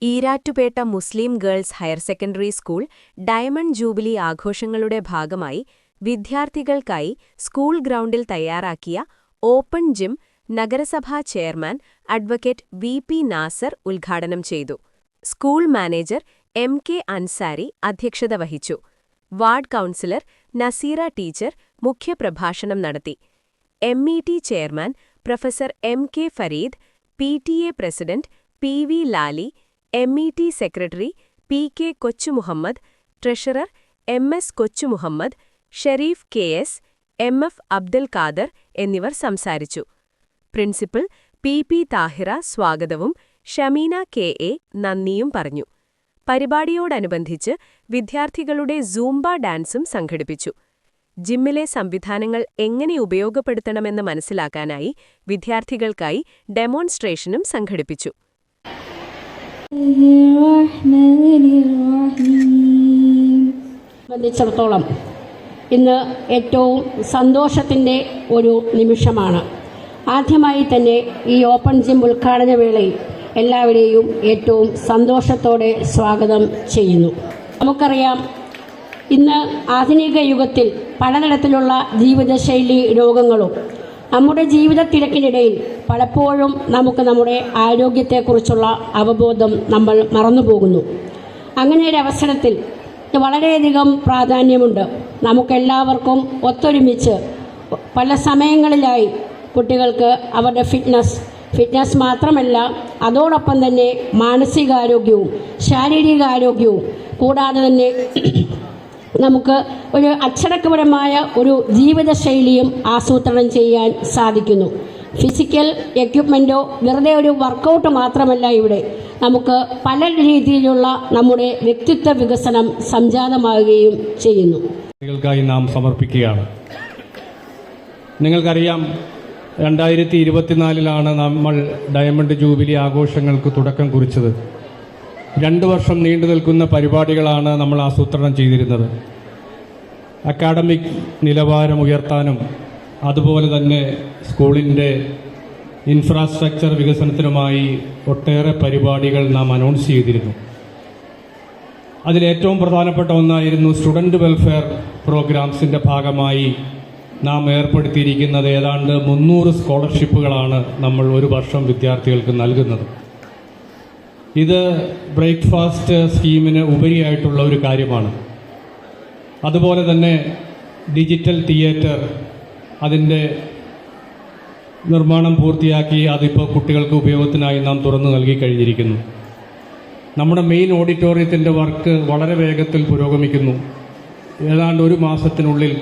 Erattupetta Muslim girls higher secondary school diamond jubilee ആഘോഷങ്ങളുടെ ഭാഗമായി വിദ്യാർത്ഥികൾക്കായി സ്കൂൾ ഗ്രൗണ്ടിൽ തയ്യാറാക്കിയ ഓപ്പൺ ജിം നഗരസഭാ ചെയർമാൻ അഡ്വക്കേറ്റ് വി.പി. നാസർ ഉദ്ഘാടനം ചെയ്തു. School manager MK. അൻസാരി അധ്യക്ഷത വഹിച്ചു. വാർഡ് കൗൺസിലർ നസീറ ടീച്ചർ മുഖ്യപ്രഭാഷണം നടത്തി. M E T. Chairman professor M K. Fareed, P T A. President P V. Lali, M E T. Secretary P K. Kochumuhammed, treasurer M S. Kochumuhammed, Shareef K S., M F. Abdul Khader എന്നിവർ സംസാരിച്ചു. പ്രിൻസിപ്പൽ പി.പി. താഹിറ സ്വാഗതവും ഷമീന കെ.എ. നന്ദിയും പറഞ്ഞു. പരിപാടിയോടനുബന്ധിച്ച് വിദ്യാർത്ഥികളുടെ സൂംബ ഡാൻസും സംഘടിപ്പിച്ചു. ജിമ്മിലെ സംവിധാനങ്ങൾ എങ്ങനെ ഉപയോഗപ്പെടുത്തണമെന്ന് മനസ്സിലാക്കാനായി വിദ്യാർത്ഥികൾക്കായി ഡെമോൺസ്ട്രേഷനും സംഘടിപ്പിച്ചു. സംബന്ധിച്ചിടത്തോളം ഇന്ന് ഏറ്റവും സന്തോഷത്തിൻ്റെ ഒരു നിമിഷമാണ്. ആദ്യമായി തന്നെ ഈ ഓപ്പൺ ജിം ഉദ്ഘാടന വേളയിൽ എല്ലാവരെയും ഏറ്റവും സന്തോഷത്തോടെ സ്വാഗതം ചെയ്യുന്നു. നമുക്കറിയാം, ഇന്ന് ആധുനിക യുഗത്തിൽ പലതരത്തിലുള്ള ജീവിതശൈലി രോഗങ്ങളും നമ്മുടെ ജീവിത തിരക്കിനിടയിൽ പലപ്പോഴും നമുക്ക് നമ്മുടെ ആരോഗ്യത്തെക്കുറിച്ചുള്ള അവബോധം നമ്മൾ മറന്നുപോകുന്നു. അങ്ങനെ ഒരു അവസരത്തിൽ വളരെയധികം പ്രാധാന്യമുണ്ട് നമുക്കെല്ലാവർക്കും ഒത്തൊരുമിച്ച് പല സമയങ്ങളിലായി കുട്ടികൾക്ക് അവരുടെ ഫിറ്റ്നസ് മാത്രമല്ല, അതോടൊപ്പം തന്നെ മാനസികാരോഗ്യവും ശാരീരികാരോഗ്യവും കൂടാതെ തന്നെ നമുക്ക് ഒരു അച്ചടക്കപരമായ ഒരു ജീവിതശൈലിയും ആസൂത്രണം ചെയ്യാൻ സാധിക്കുന്നു. ഫിസിക്കൽ എക്യുപ്മെൻറ്റോ വെറുതെ ഒരു വർക്കൗട്ട് മാത്രമല്ല, ഇവിടെ നമുക്ക് പല രീതിയിലുള്ള നമ്മുടെ വ്യക്തിത്വ വികസനം സംജാതമാവുകയും ചെയ്യുന്നു. നിങ്ങൾക്കായി നാം സമർപ്പിക്കുകയാണ്. നിങ്ങൾക്കറിയാം, 2024 നമ്മൾ ഡയമണ്ട് ജൂബിലി ആഘോഷങ്ങൾക്ക് തുടക്കം കുറിച്ചത്. 2 വർഷം നീണ്ടു നിൽക്കുന്ന പരിപാടികളാണ് നമ്മൾ ആസൂത്രണം ചെയ്തിരുന്നത്. അക്കാഡമിക് നിലവാരം ഉയർത്താനും അതുപോലെ തന്നെ സ്കൂളിൻ്റെ ഇൻഫ്രാസ്ട്രക്ചർ വികസനത്തിനുമായി ഒട്ടേറെ പരിപാടികൾ നാം അനൗൺസ് ചെയ്തിരുന്നു. അതിലേറ്റവും പ്രധാനപ്പെട്ട ഒന്നായിരുന്നു സ്റ്റുഡൻറ് വെൽഫെയർ പ്രോഗ്രാംസിൻ്റെ ഭാഗമായി നാം ഏർപ്പെടുത്തിയിരിക്കുന്നത് ഏതാണ്ട് 300 സ്കോളർഷിപ്പുകളാണ് നമ്മൾ ഒരു വർഷം വിദ്യാർത്ഥികൾക്ക് നൽകുന്നത്. ഇത് ബ്രേക്ക്ഫാസ്റ്റ് സ്കീമിന് ഉപരിയായിട്ടുള്ള ഒരു കാര്യമാണ്. അതുപോലെ തന്നെ ഡിജിറ്റൽ തിയേറ്റർ അതിൻ്റെ നിർമ്മാണം പൂർത്തിയാക്കി അതിപ്പോൾ കുട്ടികൾക്ക് ഉപയോഗത്തിനായി നാം തുറന്നു നൽകി കഴിഞ്ഞിരിക്കുന്നു. നമ്മുടെ മെയിൻ ഓഡിറ്റോറിയത്തിൻ്റെ വർക്ക് വളരെ വേഗത്തിൽ പുരോഗമിക്കുന്നു. ഏതാണ്ട് 1 മാസത്തിനുള്ളിൽ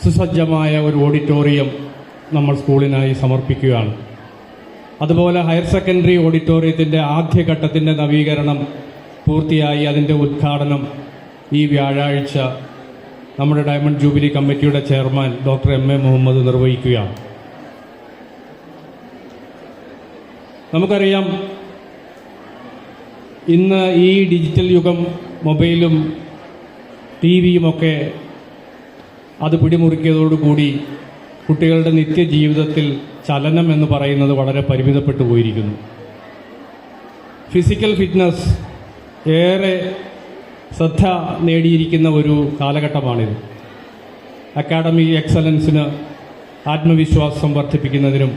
സുസജ്ജമായ ഒരു ഓഡിറ്റോറിയം നമ്മൾ സ്കൂളിനായി സമർപ്പിക്കുകയാണ്. അതുപോലെ ഹയർ സെക്കൻഡറി ഓഡിറ്റോറിയത്തിൻ്റെ ആദ്യഘട്ടത്തിൻ്റെ നവീകരണം പൂർത്തിയായി അതിൻ്റെ ഉദ്ഘാടനം ഈ വ്യാഴാഴ്ച നമ്മുടെ ഡയമണ്ട് ജൂബിലി കമ്മിറ്റിയുടെ ചെയർമാൻ ഡോക്ടർ എം.എ. മുഹമ്മദ് നിർവഹിക്കുകയാണ്. നമുക്കറിയാം, ഇന്ന് ഈ ഡിജിറ്റൽ യുഗം മൊബൈലും ടി വിയുമൊക്കെ അത് പിടിമുറുക്കിയതോടുകൂടി കുട്ടികളുടെ നിത്യജീവിതത്തിൽ ചലനം എന്ന് പറയുന്നത് വളരെ പരിമിതപ്പെട്ടു പോയിരിക്കുന്നു. ഫിസിക്കൽ ഫിറ്റ്നസ് ഏറെ ശ്രദ്ധ നേടിയിരിക്കുന്ന ഒരു കാലഘട്ടമാണിത്. അക്കാഡമിക് എക്സലൻസിന് ആത്മവിശ്വാസം വർദ്ധിപ്പിക്കുന്നതിനും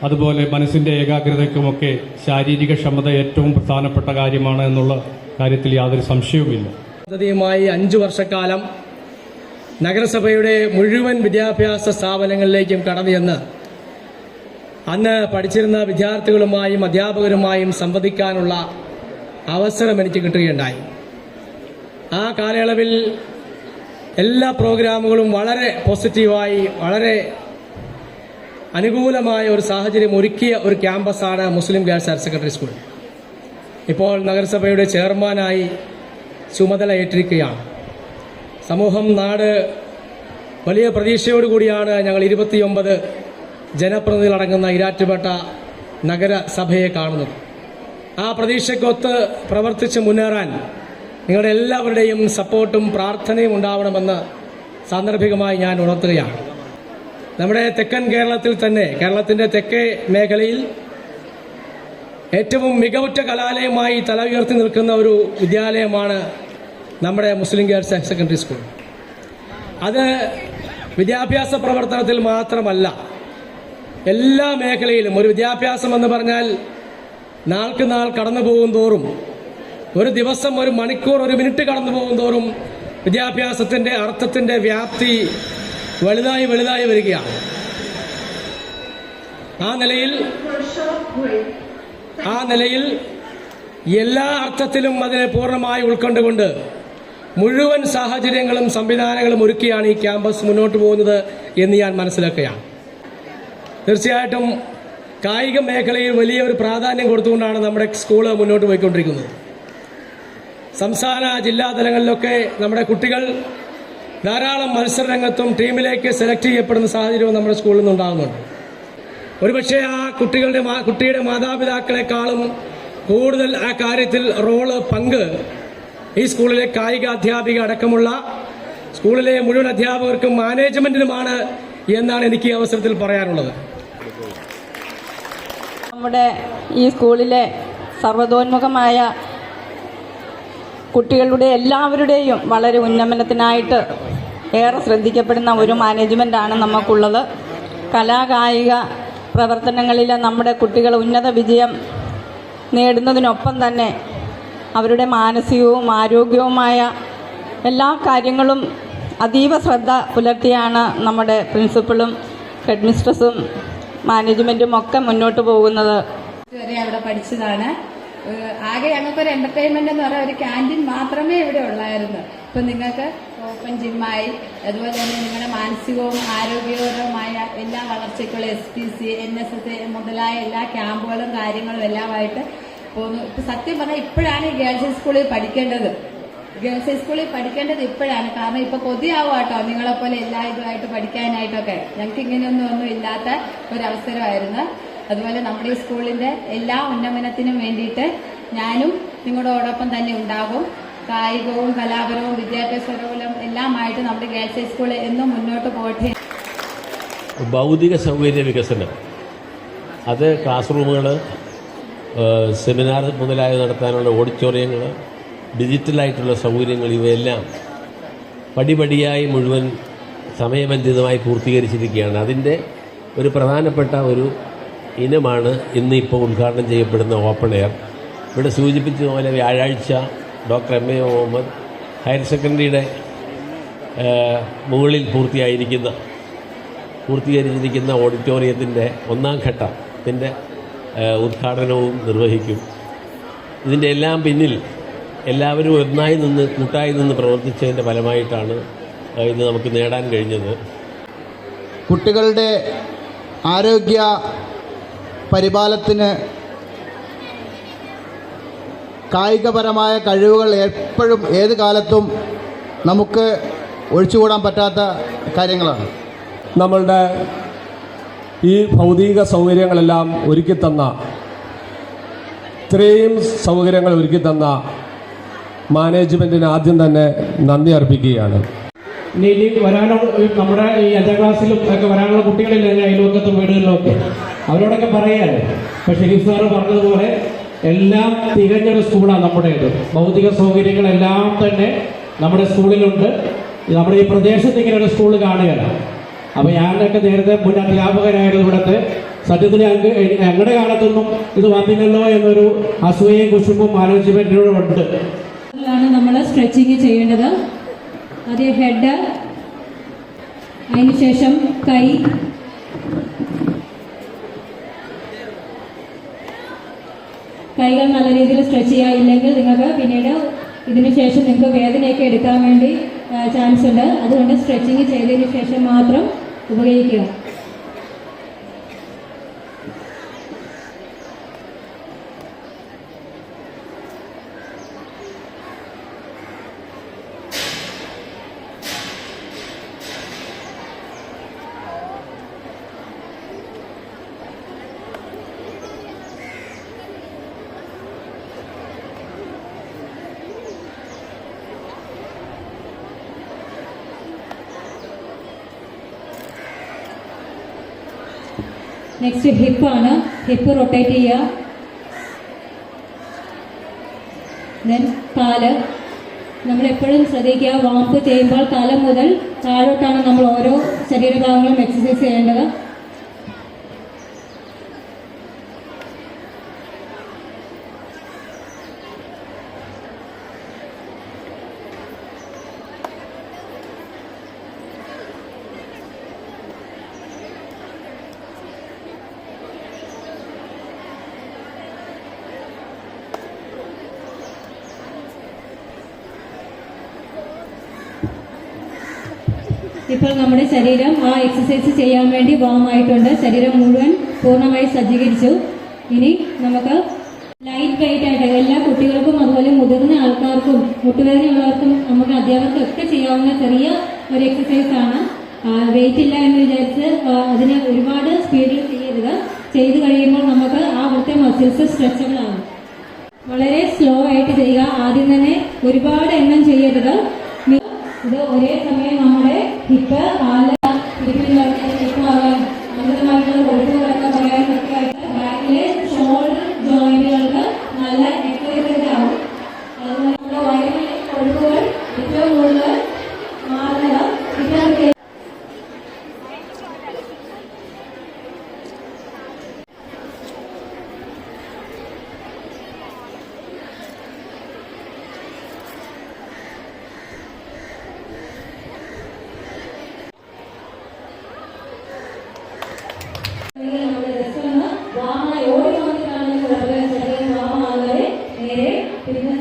അതുപോലെ മനസ്സിൻ്റെ ഏകാഗ്രതയ്ക്കുമൊക്കെ ശാരീരിക ക്ഷമത ഏറ്റവും പ്രധാനപ്പെട്ട കാര്യമാണ് എന്നുള്ള കാര്യത്തിൽ യാതൊരു സംശയവുമില്ല. പദ്ധതിയുമായി 5 വർഷക്കാലം നഗരസഭയുടെ മുഴുവൻ വിദ്യാഭ്യാസ സ്ഥാപനങ്ങളിലേക്കും കടന്നു ചെന്ന് അന്ന് പഠിച്ചിരുന്ന വിദ്യാർത്ഥികളുമായും അധ്യാപകരുമായും സംവദിക്കാനുള്ള അവസരം എനിക്ക് കിട്ടുകയുണ്ടായി. ആ കാലയളവിൽ എല്ലാ പ്രോഗ്രാമുകളും വളരെ പോസിറ്റീവായി, വളരെ അനുകൂലമായ ഒരു സാഹചര്യം ഒരുക്കിയ ഒരു ക്യാമ്പസാണ് മുസ്ലിം ഗേൾസ് ഹയർ സെക്കൻഡറി സ്കൂൾ. ഇപ്പോൾ നഗരസഭയുടെ ചെയർമാനായി ചുമതല ഏറ്റിരിക്കുകയാണ്. സമൂഹം, നാട് വലിയ പ്രതീക്ഷയോടുകൂടിയാണ് ഞങ്ങൾ 29 ജനപ്രതിനിധികളടങ്ങുന്ന ഈരാറ്റുപേട്ട നഗരസഭയെ കാണുന്നത്. ആ പ്രതീക്ഷയ്ക്കൊത്ത് പ്രവർത്തിച്ച് മുന്നേറാൻ നിങ്ങളുടെ എല്ലാവരുടെയും സപ്പോർട്ടും പ്രാർത്ഥനയും ഉണ്ടാവണമെന്ന് സാന്ദർഭികമായി ഞാൻ ഉണർത്തുകയാണ്. നമ്മുടെ തെക്കൻ കേരളത്തിൽ തന്നെ, കേരളത്തിൻ്റെ തെക്കേ മേഖലയിൽ ഏറ്റവും മികവുറ്റ കലാലയമായി തല ഉയർത്തി നിൽക്കുന്ന ഒരു വിദ്യാലയമാണ് നമ്മുടെ മുസ്ലിം ഗേൾസ് ഹയർ സെക്കൻഡറി സ്കൂൾ. അത് വിദ്യാഭ്യാസ പ്രവർത്തനത്തിൽ മാത്രമല്ല, എല്ലാ മേഖലയിലും. ഒരു വിദ്യാഭ്യാസം എന്ന് പറഞ്ഞാൽ നാൾക്ക് നാൾ കടന്നു പോകും തോറും, ഒരു ദിവസം, ഒരു മണിക്കൂർ, ഒരു മിനിറ്റ് കടന്നു പോകും തോറും വിദ്യാഭ്യാസത്തിൻ്റെ അർത്ഥത്തിൻ്റെ വ്യാപ്തി വലുതായി വലുതായി വരികയാണ്. ആ നിലയിൽ എല്ലാ അർത്ഥത്തിലും അതിനെ പൂർണ്ണമായി ഉൾക്കൊണ്ടുകൊണ്ട് മുഴുവൻ സാഹചര്യങ്ങളും സംവിധാനങ്ങളും ഒരുക്കിയാണ് ഈ ക്യാമ്പസ് മുന്നോട്ട് പോകുന്നത് എന്ന് ഞാൻ മനസ്സിലാക്കുകയാണ്. തീർച്ചയായിട്ടും കായിക മേഖലയിൽ വലിയൊരു പ്രാധാന്യം കൊടുത്തുകൊണ്ടാണ് നമ്മുടെ സ്കൂള് മുന്നോട്ട് പോയിക്കൊണ്ടിരിക്കുന്നത്. സംസ്ഥാന ജില്ലാ തലങ്ങളിലൊക്കെ നമ്മുടെ കുട്ടികൾ ധാരാളം മത്സരരംഗത്തും ടീമിലേക്ക് സെലക്ട് ചെയ്യപ്പെടുന്ന സാഹചര്യവും നമ്മുടെ സ്കൂളിൽ നിന്നുണ്ടാകുന്നുണ്ട്. ഒരുപക്ഷെ ആ കുട്ടിയുടെ മാതാപിതാക്കളെക്കാളും കൂടുതൽ ആ കാര്യത്തിൽ പങ്ക് ഈ സ്കൂളിലെ കായിക അധ്യാപിക അടക്കമുള്ള സ്കൂളിലെ മുഴുവൻ അധ്യാപകർക്കും മാനേജ്മെന്റിനുമാണ് എന്നാണ് എനിക്ക് ഈ അവസരത്തിൽ പറയാനുള്ളത്. നമ്മുടെ ഈ സ്കൂളിലെ സർവ്വതോന്മുഖമായ കുട്ടികളുടെ എല്ലാവരുടെയും വളരെ ഉന്നമനത്തിനായിട്ട് ഏറെ ശ്രദ്ധിക്കപ്പെടുന്ന ഒരു മാനേജ്മെൻറ്റാണ് നമുക്കുള്ളത്. കലാകായിക പ്രവർത്തനങ്ങളിൽ നമ്മുടെ കുട്ടികൾ ഉന്നത വിജയം നേടുന്നതിനൊപ്പം തന്നെ അവരുടെ മാനസികവും ആരോഗ്യവുമായ എല്ലാ കാര്യങ്ങളും അതീവ ശ്രദ്ധ പുലർത്തിയാണ് നമ്മുടെ പ്രിൻസിപ്പളും ഹെഡ് മിസ്ട്രസും മാനേജ്മെൻറ്റും ഒക്കെ മുന്നോട്ട് പോകുന്നത്. വരെ അവിടെ പഠിച്ചതാണ്. ആകെ ഞങ്ങൾക്കൊരു എന്റർടൈൻമെന്റ് എന്ന് പറയുന്ന ഒരു ക്യാൻറ്റീൻ മാത്രമേ ഇവിടെ ഉള്ളായിരുന്നു. ഇപ്പം നിങ്ങൾക്ക് ഓപ്പൺ ജിമ്മായി, അതുപോലെ തന്നെ നിങ്ങളുടെ മാനസികവും ആരോഗ്യപരവുമായ എല്ലാ വളർച്ചയ്ക്കുള്ള SPC, NSS മുതലായ എല്ലാ ക്യാമ്പുകളും കാര്യങ്ങളും എല്ലാമായിട്ട് പോകുന്നു. ഇപ്പം സത്യം പറഞ്ഞാൽ ഇപ്പോഴാണ് ഈ ഗേൾസ് സ്കൂളിൽ പഠിക്കേണ്ടത്. ഗേൾസ് ഹൈസ്കൂളിൽ പഠിക്കേണ്ടത് ഇപ്പോഴാണ്. കാരണം ഇപ്പൊ കൊതിയാവും കേട്ടോ നിങ്ങളെപ്പോലെ എല്ലാ ഇതുമായിട്ട് പഠിക്കാനായിട്ടൊക്കെ. ഞങ്ങൾക്ക് ഇങ്ങനെയൊന്നും ഇല്ലാത്ത ഒരവസരമായിരുന്നു. അതുപോലെ നമ്മുടെ ഈ സ്കൂളിന്റെ എല്ലാ ഉന്നമനത്തിനും വേണ്ടിയിട്ട് ഞാനും നിങ്ങളോടൊപ്പം തന്നെ ഉണ്ടാകും. കായികവും കലാപരവും വിദ്യാഭ്യാസപരവും എല്ലാമായിട്ട് നമ്മുടെ ഗേൾസ് ഹൈസ്കൂൾ എന്നും മുന്നോട്ട് പോകട്ടെ. ഭൗതിക സൗകര്യ വികസനം, അത് ക്ലാസ് റൂമുകൾ, സെമിനാർ മുതലായ നടത്താനുള്ള ഓഡിറ്റോറിയങ്ങൾ, ഡിജിറ്റലായിട്ടുള്ള സൗകര്യങ്ങൾ, ഇവയെല്ലാം പടിപടിയായി മുഴുവൻ സമയബന്ധിതമായി പൂർത്തീകരിച്ചിരിക്കുകയാണ്. അതിൻ്റെ ഒരു പ്രധാനപ്പെട്ട ഒരു ഇനമാണ് ഇന്നിപ്പോൾ ഉദ്ഘാടനം ചെയ്യപ്പെടുന്ന ഓപ്പൺ എയർ. ഇവിടെ സൂചിപ്പിച്ചതുപോലെ വ്യാഴാഴ്ച ഡോക്ടർ MA മുഹമ്മദ് ഹയർ സെക്കൻഡറിയുടെ മുകളിൽ പൂർത്തീകരിച്ചിരിക്കുന്ന ഓഡിറ്റോറിയത്തിൻ്റെ ഒന്നാം ഘട്ടത്തിൻ്റെ ഉദ്ഘാടനവും നിർവഹിക്കും. ഇതിൻ്റെ എല്ലാം പിന്നിൽ എല്ലാവരും കൂട്ടായി നിന്ന് പ്രവർത്തിച്ചതിൻ്റെ ഫലമായിട്ടാണ് ഇത് നമുക്ക് നേടാൻ കഴിഞ്ഞത്. കുട്ടികളുടെ ആരോഗ്യ പരിപാലനത്തിന് കായികപരമായ കഴിവുകൾ എപ്പോഴും ഏത് കാലത്തും നമുക്ക് ഒഴിച്ചുകൂടാൻ പറ്റാത്ത കാര്യങ്ങളാണ്. നമ്മളുടെ ഈ ഭൗതിക സൗകര്യങ്ങളെല്ലാം ഒരുക്കിത്തന്ന, ഇത്രയും സൗകര്യങ്ങൾ ഒരുക്കിത്തന്ന മാനേജ്മെൻറ്റിന് ആദ്യം തന്നെ നന്ദി അർപ്പിക്കുകയാണ്. ഇനി വരാനുള്ള നമ്മുടെ ഈ 5ാം ക്ലാസ്സിലും ഒക്കെ വരാനുള്ള കുട്ടികളിൽ അയൽവക്കത്തും വീടുകളിലൊക്കെ അവരോടൊക്കെ പറയാറ്. ഇപ്പോൾ ഷെരീഫ് സാറ് പറഞ്ഞതുപോലെ എല്ലാം തികഞ്ഞൊരു സ്കൂളാണ് നമ്മുടേത്. ഭൗതിക സൗകര്യങ്ങളെല്ലാം തന്നെ നമ്മുടെ സ്കൂളിലുണ്ട്. നമ്മുടെ ഈ പ്രദേശത്ത് ഇങ്ങനെ ഒരു സ്കൂൾ കാണുകയാണ്. അപ്പോൾ ഞാനൊക്കെ നേരത്തെ മുൻ അധ്യാപകനായിരുന്നു ഇവിടുത്തെ. സത്യത്തിൽ ഞങ്ങളുടെ കാലത്തൊന്നും ഇത് വന്നില്ലല്ലോ എന്നൊരു അസൂയയും കുശുമ്പും മാനേജ്മെന്റിനോടുണ്ട്. നമ്മൾ സ്ട്രെച്ചിങ് ചെയ്യേണ്ടത്. ആദ്യം ഹെഡ്, അതിനുശേഷം കൈകൾ നല്ല രീതിയിൽ സ്ട്രെച്ച് ചെയ്യാനില്ലെങ്കിൽ നിങ്ങൾക്ക് പിന്നീട് ഇതിന് ശേഷം നിങ്ങൾക്ക് വേദനയൊക്കെ എടുക്കാൻ വേണ്ടി ചാൻസ് ഉണ്ട്. അതുകൊണ്ട് സ്ട്രെച്ചിങ് ചെയ്തതിന് ശേഷം മാത്രം ഉപയോഗിക്കുക. നെക്സ്റ്റ് ഹിപ്പാണ്. ഹിപ്പ് റൊട്ടേറ്റ് ചെയ്യുക. ദെൻ കാല് നമ്മളെപ്പോഴും ശ്രദ്ധിക്കുക, വാംപ് ചെയ്യുമ്പോൾ തല മുതൽ താഴോട്ടാണ് നമ്മൾ ഓരോ ശരീരഭാഗങ്ങളും എക്സസൈസ് ചെയ്യേണ്ടത്. ഇപ്പോൾ നമ്മുടെ ശരീരം ആ എക്സസൈസ് ചെയ്യാൻ വേണ്ടി വാം ആയിട്ടുണ്ട്. ശരീരം മുഴുവൻ പൂർണ്ണമായി സജ്ജീകരിച്ചു. ഇനി നമുക്ക് ലൈറ്റ് വെയിറ്റ് ആയിട്ട് എല്ലാ കുട്ടികൾക്കും അതുപോലെ മുതിർന്ന ആൾക്കാർക്കും മുട്ടുവേദനയുള്ളവർക്കും നമുക്ക് അധ്യാപകർക്കും ഒക്കെ ചെയ്യാവുന്ന ചെറിയ ഒരു എക്സസൈസ് ആണ്. വെയിറ്റ് ഇല്ല എന്ന് വിചാരിച്ച് അതിന് ഒരുപാട് സ്പീഡിൽ ചെയ്യരുത്. ചെയ്ത് കഴിയുമ്പോൾ നമുക്ക് ആ അവിടുത്തെ മസിൽസ് സ്ട്രെച്ചബിൾ ആകും. വളരെ സ്ലോ ആയിട്ട് ചെയ്യുക. ആദ്യം തന്നെ ഒരുപാട് എണ്ണം ചെയ്യരുത്. ഇത് ഒരേ സമയം നമ്മുടെ ഹിപ്പ്, കാല്, അമിതമായിട്ടുള്ള കൊഴുപ്പുകളൊക്കെ പറയാനൊക്കെ ആയിട്ട് ബാക്കിലെ ഷോൾഡർ ജോയിന്റുകൾക്ക് നല്ല എക്സസൈസ് ആവും. അതുപോലെ നമ്മുടെ വയറിലെ കൊഴുപ്പുകൾ ഏറ്റവും കൂടുതൽ മാറുന്നത് ഇതൊക്കെ. വാമായി ഓടി വന്നിട്ടാണെങ്കിൽ നേരെ പിന്നെ